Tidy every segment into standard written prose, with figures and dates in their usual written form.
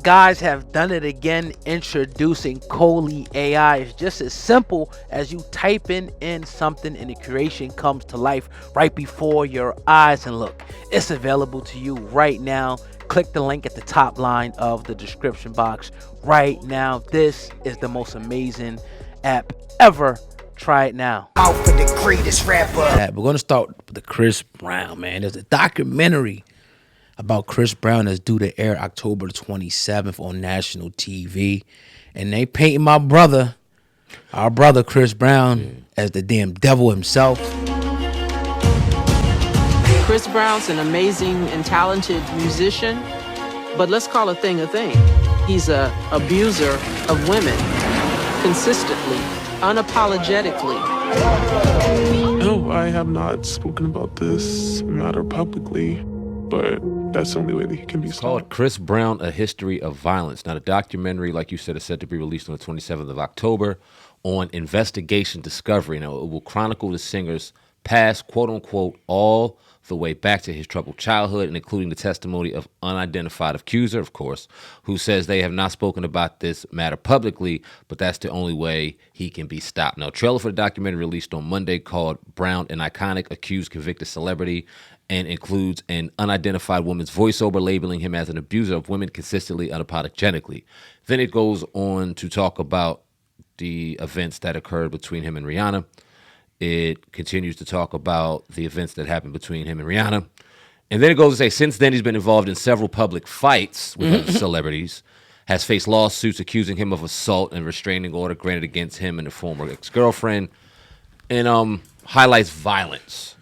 guys have done it again, introducing Coley AI. It's just as simple as you typing in something and the creation comes to life right before your eyes. And look, it's available to you right now. Click the link at the top line of the description box right now. This is the most amazing app ever. Try it now. Out for the greatest rapper. We're going to start with the Chris Brown, man. There's a documentary about Chris Brown that's due to air October 27th on national TV. And they painting my brother, our brother Chris Brown, as the damn devil himself. Chris Brown's an amazing and talented musician, but let's call a thing a thing. He's an abuser of women, consistently, unapologetically. No, I have not spoken about this matter publicly, but that's the only way that he can be It's called stopped. Chris Brown, A History of Violence. Now, the documentary, like you said, is set to be released on the 27th of October on Investigation Discovery. Now, it will chronicle the singer's past, quote-unquote, all the way back to his troubled childhood, and including the testimony of unidentified accuser, of course, who says they have not spoken about this matter publicly, but that's the only way he can be stopped. Now, a trailer for the documentary released on Monday called Brown, an Iconic Accused Convicted Celebrity, and includes an unidentified woman's voiceover labeling him as an abuser of women consistently, unapologetically. Then it goes on to talk about the events that occurred between him and Rihanna. It continues to talk about the events that happened between him and Rihanna. And then it goes to say, since then, he's been involved in several public fights with other celebrities, has faced lawsuits accusing him of assault and restraining order granted against him and a former ex-girlfriend, and highlights violence.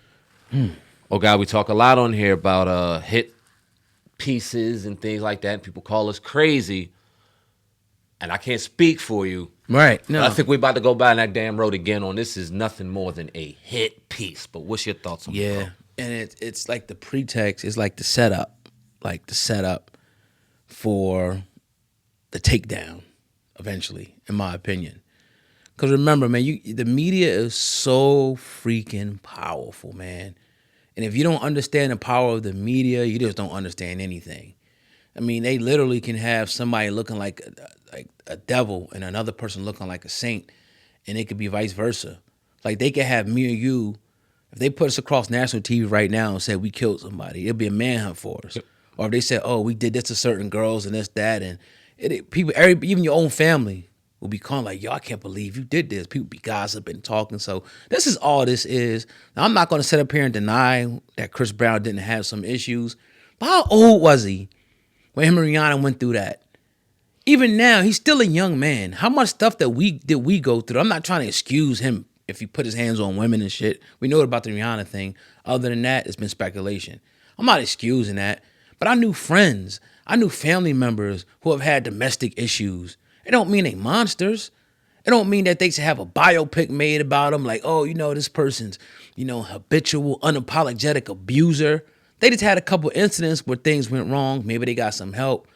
Oh, God, we talk a lot on here about hit pieces and things like that. And people call us crazy. And I can't speak for you. Right. No. But I think we're about to go by that damn road again on this is nothing more than a hit piece. But what's your thoughts on Yeah. that? And it's like the pretext. It's like the setup. Like the setup for the takedown eventually, in my opinion. Because remember, man, the media is so freaking powerful, man. And if you don't understand the power of the media, you just don't understand anything. I mean, they literally can have somebody looking like a devil and another person looking like a saint, and it could be vice versa. Like they could have me or you, if they put us across national TV right now and said we killed somebody, it'd be a manhunt for us. Yep. Or if they said, oh, we did this to certain girls and this, that, and people, even your own family will be calling like, yo, I can't believe you did this. People be gossiping and talking. So this is all this is. Now, I'm not going to sit up here and deny that Chris Brown didn't have some issues, but how old was he when him and Rihanna went through that? Even now, he's still a young man. How much stuff did we go through? I'm not trying to excuse him if he put his hands on women and shit. We know about the Rihanna thing. Other than that, it's been speculation. I'm not excusing that. But I knew friends. I knew family members who have had domestic issues. It don't mean they monsters. It don't mean that they should have a biopic made about them. Like, oh, this person's, habitual, unapologetic abuser. They just had a couple incidents where things went wrong. Maybe they got some help.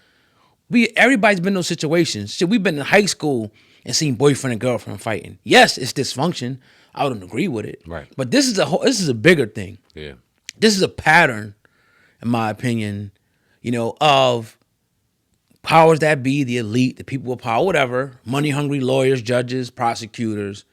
Everybody's been in those situations. Shit, we've been in high school and seen boyfriend and girlfriend fighting. Yes, it's dysfunction. I wouldn't agree with it. Right. But this is a bigger thing. Yeah. This is a pattern, in my opinion, of powers that be, the elite, the people with power, whatever, money-hungry lawyers, judges, prosecutors.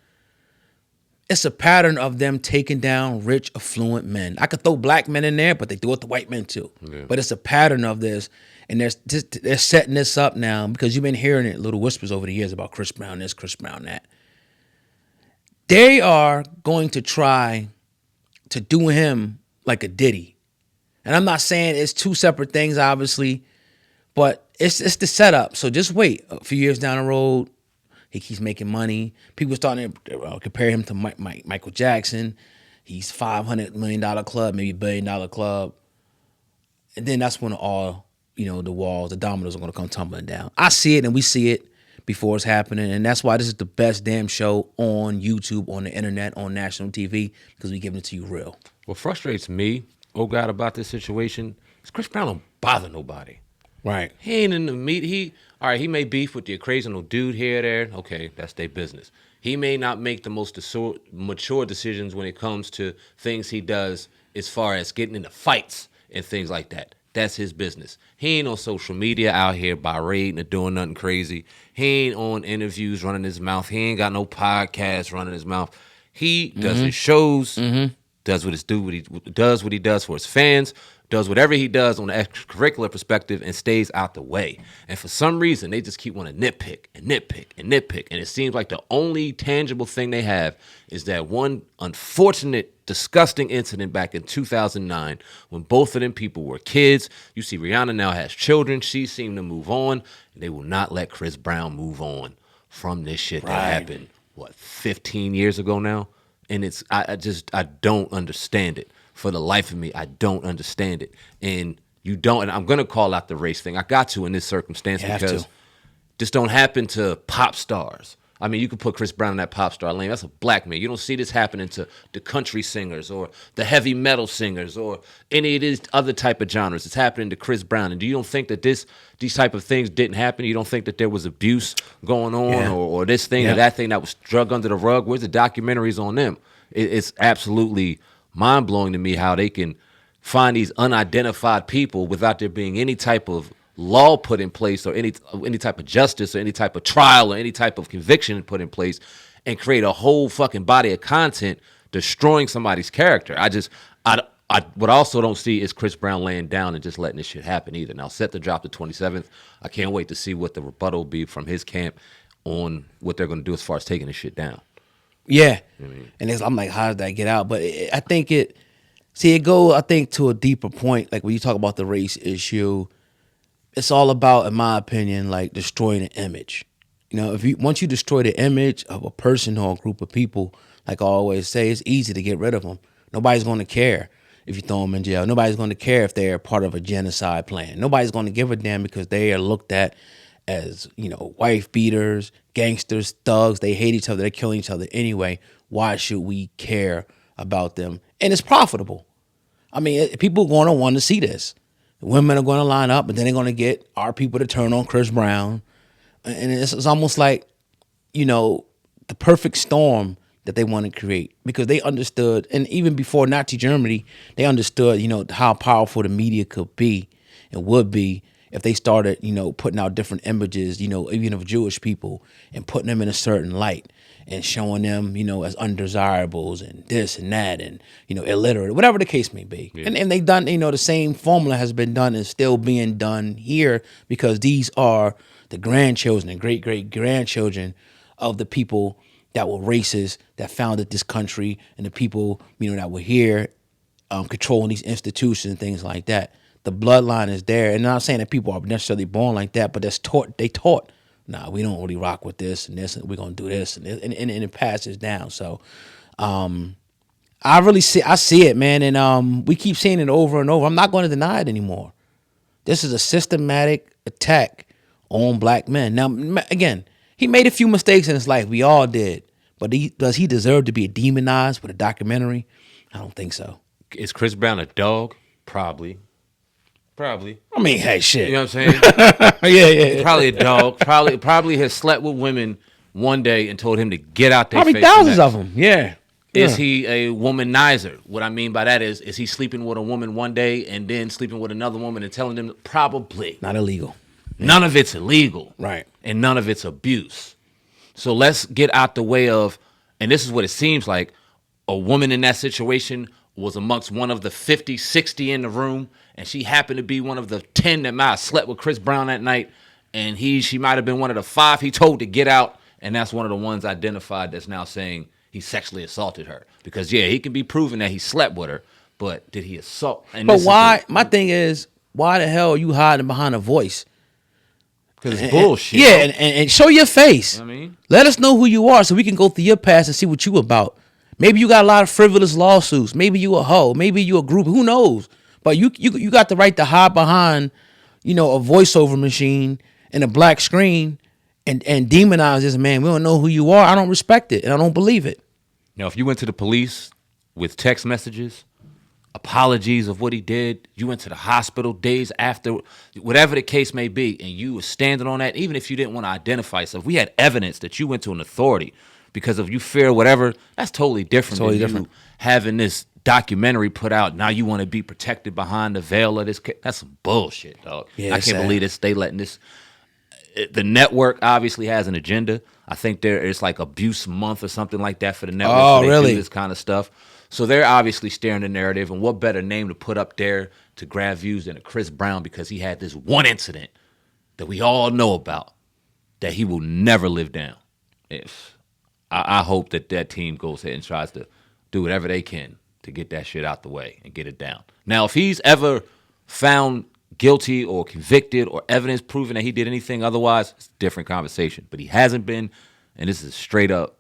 It's a pattern of them taking down rich, affluent men. I could throw black men in there, but they do it to white men too. Yeah. But it's a pattern of this. And they're setting this up now because you've been hearing it, little whispers over the years about Chris Brown this, Chris Brown that. They are going to try to do him like a Diddy. And I'm not saying it's two separate things, obviously, but it's the setup. So just wait. A few years down the road, he keeps making money. People starting to compare him to Michael Jackson. He's $500 million club, maybe $1 billion club. And then that's when all... the walls, the dominoes are going to come tumbling down. I see it and we see it before it's happening. And that's why this is the best damn show on YouTube, on the internet, on national TV, because we giving it to you real. What frustrates me, oh God, about this situation is Chris Brown don't bother nobody. Right. He ain't in the meat. He may beef with the occasional dude here or there. Okay, that's their business. He may not make the most mature decisions when it comes to things he does as far as getting into fights and things like that. That's his business. He ain't on social media out here berating or doing nothing crazy. He ain't on interviews running his mouth. He ain't got no podcast running his mouth. He does his shows, does what he does for his fans, does whatever he does on the extracurricular perspective, and stays out the way. And for some reason, they just keep wanting to nitpick and nitpick and nitpick. And it seems like the only tangible thing they have is that one unfortunate, disgusting incident back in 2009 when both of them people were kids. You see Rihanna now has children. She seemed to move on. They will not let Chris Brown move on from this shit that happened, 15 years ago now? And it's I don't understand it. For the life of me, I don't understand it. And you don't, and I'm gonna call out the race thing. I got to in this circumstance because this don't happen to pop stars. I mean, you could put Chris Brown in that pop star lane. That's a black man. You don't see this happening to the country singers or the heavy metal singers or any of these other type of genres. It's happening to Chris Brown. And do you don't think that these type of things didn't happen? You don't think that there was abuse going on or this thing or that thing that was drug under the rug? Where's the documentaries on them? It's absolutely mind-blowing to me how they can find these unidentified people without there being any type of law put in place or any type of justice or any type of trial or any type of conviction put in place and create a whole fucking body of content destroying somebody's character. What I also don't see is Chris Brown laying down and just letting this shit happen either. Now, set to drop the 27th. I can't wait to see what the rebuttal will be from his camp on what they're going to do as far as taking this shit down. Yeah, and I'm like, how did that get out? But I think it goes, I think, to a deeper point. Like when you talk about the race issue, it's all about, in my opinion, like destroying an image. You know, once you destroy the image of a person or a group of people, like I always say, it's easy to get rid of them. Nobody's going to care if you throw them in jail. Nobody's going to care if they're part of a genocide plan. Nobody's going to give a damn because they are looked at as, wife beaters, gangsters, thugs. They hate each other. They're killing each other anyway. Why should we care about them? And it's profitable. I mean, people are going to want to see this. The women are going to line up, and then they're going to get our people to turn on Chris Brown. And it's almost like, the perfect storm that they want to create, because they understood, and even before Nazi Germany, they understood, how powerful the media could be and would be if they started, putting out different images, even of Jewish people and putting them in a certain light and showing them, as undesirables and this and that and, illiterate, whatever the case may be. Yeah. And they've done, the same formula has been done and still being done here, because these are the grandchildren and great-great-grandchildren of the people that were racist, that founded this country, and the people, that were here controlling these institutions and things like that. The bloodline is there. And I'm not saying that people are necessarily born like that, but they taught, nah, we don't really rock with this, and we're going to do this, and it passes down. So I see it, man, and we keep seeing it over and over. I'm not going to deny it anymore. This is a systematic attack on black men. Now, again, he made a few mistakes in his life. We all did. But does he deserve to be demonized with a documentary? I don't think so. Is Chris Brown a dog? Probably. I mean, hey, shit. You know what I'm saying? Yeah. Probably a dog. Probably has slept with women one day and told him to get out their face. Probably thousands of them. Yeah. Is he a womanizer? What I mean by that is he sleeping with a woman one day and then sleeping with another woman and telling them? Probably. Not illegal. None of it's illegal. Right. And none of it's abuse. So let's get out the way of, and this is what it seems like, a woman in that situation was amongst one of the 50, 60 in the room, and she happened to be one of the 10 that might have slept with Chris Brown that night, and she might have been one of the 5 he told to get out, and that's one of the ones identified that's now saying he sexually assaulted her. Because, he can be proven that he slept with her, but did he assault? But why? My thing is, why the hell are you hiding behind a voice? Because it's bullshit. Yeah, and show your face. I mean, let us know who you are so we can go through your past and see what you about. Maybe you got a lot of frivolous lawsuits. Maybe you a hoe. Maybe you a group. Who knows? But you got the right to hide behind, a voiceover machine and a black screen and demonize this man. We don't know who you are. I don't respect it, and I don't believe it. Now, if you went to the police with text messages, apologies of what he did, you went to the hospital days after, whatever the case may be, and you were standing on that, even if you didn't want to identify yourself, we had evidence that you went to an authority because of you fear whatever, that's totally different than you having this documentary put out. Now you want to be protected behind the veil of this. That's some bullshit, dog. Yeah, I can't believe this. They letting this. The network obviously has an agenda. I think it's like abuse month or something like that for the network. Oh, so they really? do this kind of stuff. So they're obviously steering the narrative. And what better name to put up there to grab views than a Chris Brown, because he had this one incident that we all know about that he will never live down. I hope that team goes ahead and tries to do whatever they can to get that shit out the way and get it down. Now, if he's ever found guilty or convicted or evidence proving that he did anything otherwise, it's a different conversation. But he hasn't been, and this is straight up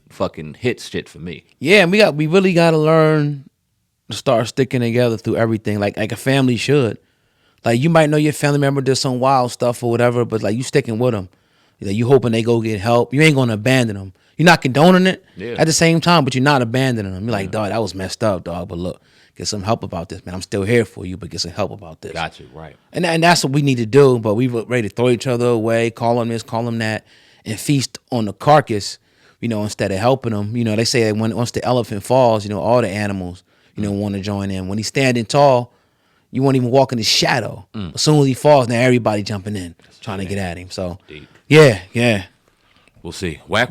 fucking hit shit for me. Yeah, and we really got to learn to start sticking together through everything, like a family should. Like, you might know your family member did some wild stuff or whatever, but like, you sticking with them. Like, you hoping they go get help. You ain't gonna abandon them. You're not condoning it at the same time, but you're not abandoning them. You're like, dog, that was messed up, dog. But look, get some help about this, man. I'm still here for you, but get some help about this. Got you, right. And that's what we need to do. But we were ready to throw each other away, call them this, call them that, and feast on the carcass, instead of helping them. They say that once the elephant falls, all the animals, want to join in. When he's standing tall, you won't even walk in his shadow. As soon as he falls, now everybody jumping in, trying to get at him. So, Deep. yeah. We'll see. Whack